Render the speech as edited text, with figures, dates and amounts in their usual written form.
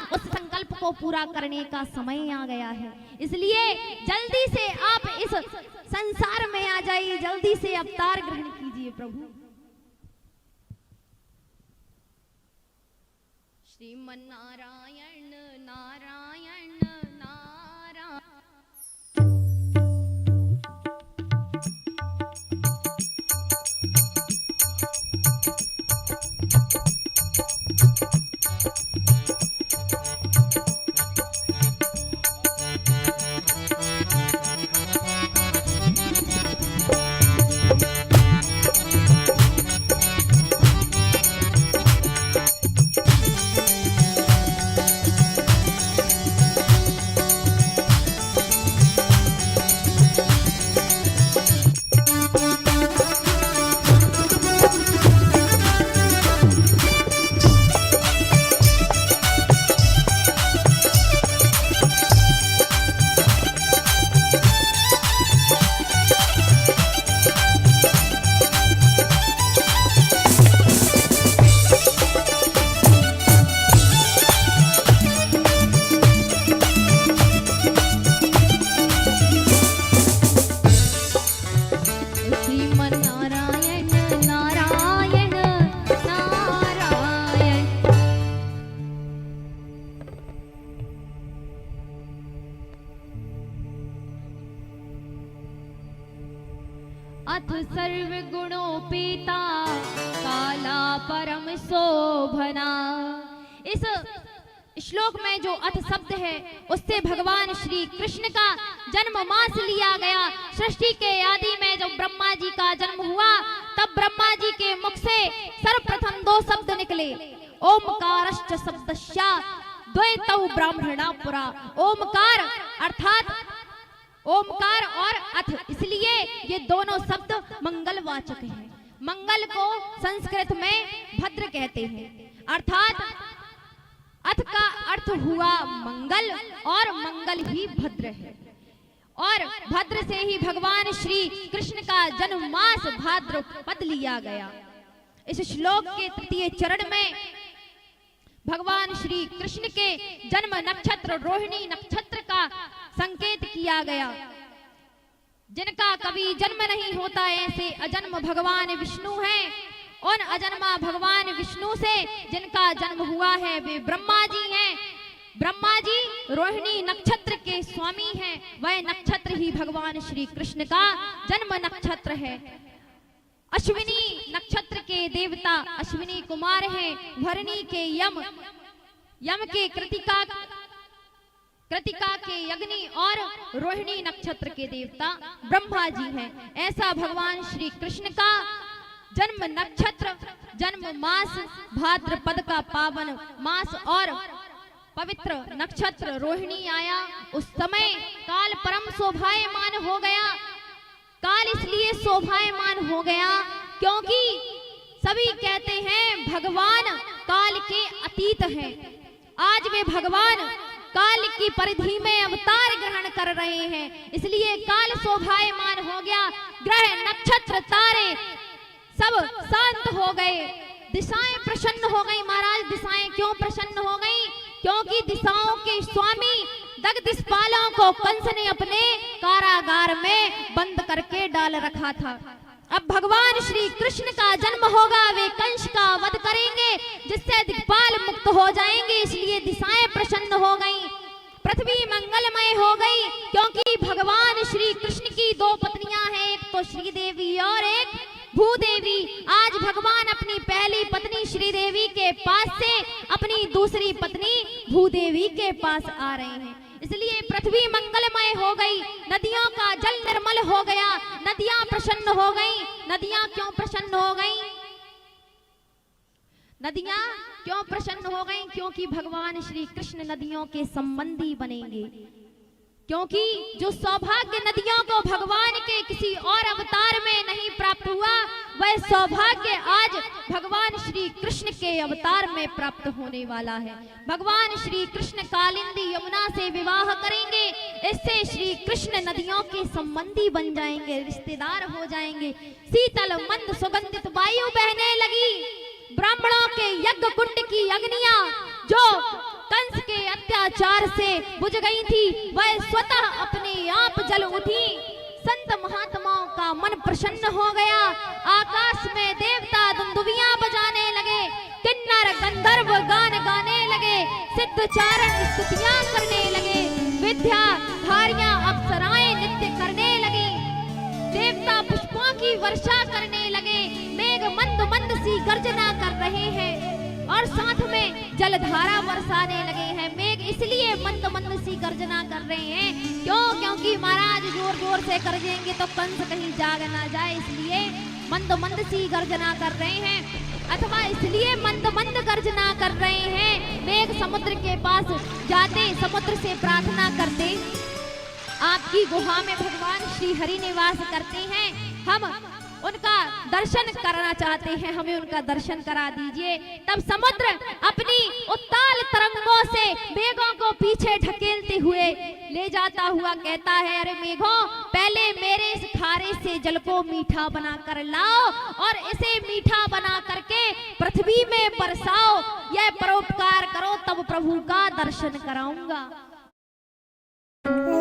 उस संकल्प को पूरा करने का समय आ गया है। इसलिए जल्दी से आप इस संसार में आ जाइए, जल्दी से अवतार ग्रहण कीजिए प्रभु। श्रीमन नारायण नारायण नारायण। अथ सर्व गुणोपेता काला परम शोभना। इस श्लोक में जो अथ शब्द है उससे भगवान श्री कृष्ण का जन्म मास लिया गया। सृष्टि के आदि में जब ब्रह्मा जी का जन्म हुआ तब ब्रह्मा जी के मुख से सर्वप्रथम दो शब्द निकले, ओमकारश्च शब्दस्या द्वैतौ ब्राह्मणा पुरा। ओमकार अर्थात ओमकार और अथ, इसलिए ये दोनों शब्द मंगलवाचक हैं। मंगल को संस्कृत में भद्र कहते हैं, अर्थात अथ का अर्थ हुआ मंगल और मंगल ही भद्र है। और भद्र से ही भगवान श्री कृष्ण का जन्म मास भाद्रपद लिया गया। इस श्लोक के तृतीय चरण में भगवान श्री कृष्ण के जन्म नक्षत्र रोहिणी नक्षत्र का संकेत किया गया। जिनका कभी जन्म नहीं होता ऐसे अजन्म भगवान विष्णु हैं। उन अजन्मा भगवान विष्णु से जिनका जन्म हुआ है वे ब्रह्मा जी हैं। ब्रह्मा जी रोहिणी नक्षत्र के स्वामी हैं। वह नक्षत्र ही भगवान श्री कृष्ण का जन्म नक्षत्र है। अश्विनी नक्षत्र के देवता अश्विनी कुमार हैं। भरणी के यम, यम के कृतिका के अग्नि और रोहिणी नक्षत्र के देवता ब्रह्मा जी हैं। ऐसा भगवान श्री कृष्ण का जन्म नक्षत्र जन्म मास भाद्रपद का पावन मास और पवित्र नक्षत्र रोहिणी आया। उस समय काल परम शोभायमान हो गया। काल इसलिए शोभायमान हो गया क्योंकि सभी कहते हैं भगवान काल के अतीत हैं। आज वे भगवान काल की परिधि में अवतार ग्रहण कर रहे हैं, इसलिए काल शोभायमान हो गया। ग्रह नक्षत्र तारे सब शांत हो गए, दिशाएं प्रसन्न हो गई। महाराज दिशाएं क्यों प्रसन्न हो गई? क्योंकि दिशाओं के स्वामी दग्धपालों को कंस ने अपने कारागार में बंद करके डाल रखा था। अब भगवान श्री कृष्ण का जन्म होगा, वे कंस का वध करेंगे जिससे दिग्पाल मुक्त हो जाएंगे, इसलिए दिशाएं प्रसन्न हो गई। पृथ्वी मंगलमय हो गई क्योंकि भगवान श्री कृष्ण की दो पत्नियां हैं, एक तो श्रीदेवी और एक भूदेवी। आज भगवान अपनी पहली पत्नी श्रीदेवी के पास से अपनी दूसरी पत्नी भूदेवी के पास आ रहे हैं, इसलिए पृथ्वी मंगलमय हो गई। नदियों का जल निर्मल हो गया, नदियां प्रसन्न हो गई। नदियां क्यों प्रसन्न हो गई? नदियां क्यों प्रसन्न हो गई? क्योंकि भगवान श्री कृष्ण नदियों के संबंधी बनेंगे। क्योंकि जो सौभाग्य नदियों को भगवान के किसी और अवतार में नहीं प्राप्त हुआ, वह सौभाग्य आज भगवान श्री कृष्ण के अवतार में प्राप्त होने वाला है। भगवान श्री कृष्ण कालिंदी यमुना से विवाह करेंगे, इससे श्री कृष्ण नदियों के संबंधी बन जाएंगे, रिश्तेदार हो जाएंगे। शीतल मंद सुगंधित वायु बहने लगी। ब्राह्मणों के यज्ञ कुंड की अग्नियां जो कंस के अत्याचार से बुझ गई थी, वह स्वतः अपने आप जल उठी। संत महात्माओं का मन प्रसन्न हो गया। आकाश में देवता दुंदुभियां बजाने लगे, किन्नर गंधर्व गान गाने लगे, सिद्धचारण स्तुतियां करने लगे, विद्याधारियां अप्सराएं नृत्य करने लगी, देवता पुष्पों की वर्षा करने लगे, मेघ मंद मंद सी गर्जना कर रहे हैं और साथ में जलधारा बरसाने लगे हैं। मेघ इसलिए मंद मंद सी गर्जना कर रहे हैं क्योंकि महाराज जोर जोर से गरजेंगे तो कंस कहीं जाग ना जाए, इसलिए मंद मंद सी गर्जना कर रहे हैं। अथवा इसलिए मंद मंद गर्जना कर रहे हैं, मेघ समुद्र के पास जाते समुद्र से प्रार्थना करते, आपकी गुहा में भगवान श्री हरि निवास करते हैं, हम उनका दर्शन करना चाहते हैं, हमें उनका दर्शन करा दीजिए। तब समुद्र अपनी उत्ताल तरंगों से मेघों को पीछे ढकेलते हुए ले जाता हुआ कहता है, अरे मेघों, पहले मेरे इस खारे से जल को मीठा बना कर लाओ और इसे मीठा बना करके पृथ्वी में बरसाओ, यह परोपकार करो, तब प्रभु का दर्शन कराऊंगा।